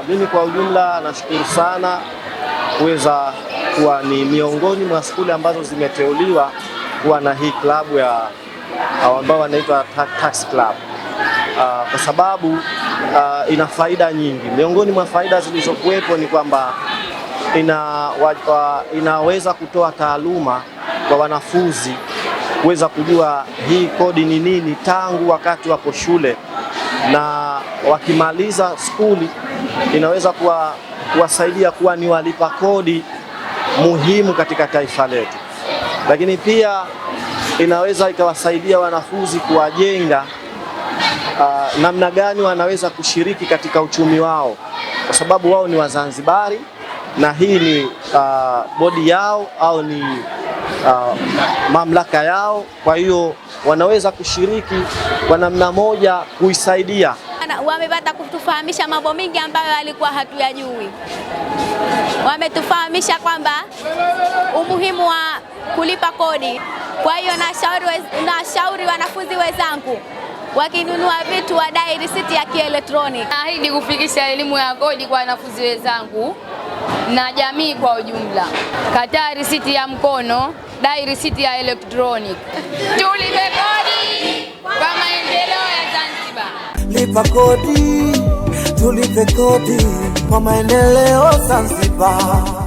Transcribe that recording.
Mimi kwa ujumla nashukuru sana kuweza kuwa ni miongoni mwa shule ambazo zimeteuliwa kuwa na hii klabu ya ambao wanaitwa Taxi Club, kwa sababu ina faida nyingi. Miongoni mwa faida zilizokuwepo ni kwamba inaweza kutoa taaluma kwa wanafunzi kuweza kujua hii kodi ni nini tangu wakati wapo shule, na wakimaliza skuli inaweza kuwasaidia kuwa ni walipa kodi muhimu katika taifa letu. Lakini pia inaweza ikawasaidia wanafunzi kuwajenga namna gani wanaweza kushiriki katika uchumi wao, kwa sababu wao ni Wazanzibari na hii ni bodi yao au ni mamlaka yao. Kwa hiyo wanaweza kushiriki kwa namna moja kuisaidia. Wamepata kutufahamisha mambo mengi ambayo alikuwa hatuyajui. Wametufahamisha kwamba umuhimu wa kulipa kodi. Kwa hiyo nashauri wanafunzi wenzangu wakinunua vitu wadai risiti ya kielektroniki. Naahidi kufikisha elimu ya kodi kwa wanafunzi wenzangu na jamii kwa ujumla. Kataa risiti ya mkono, dai risiti ya elektroniki. Tulipe kodi kwa maendeleo ya Zanzibar. Lipa kodi, tulipe kodi kwa maendeleo Zanzibar.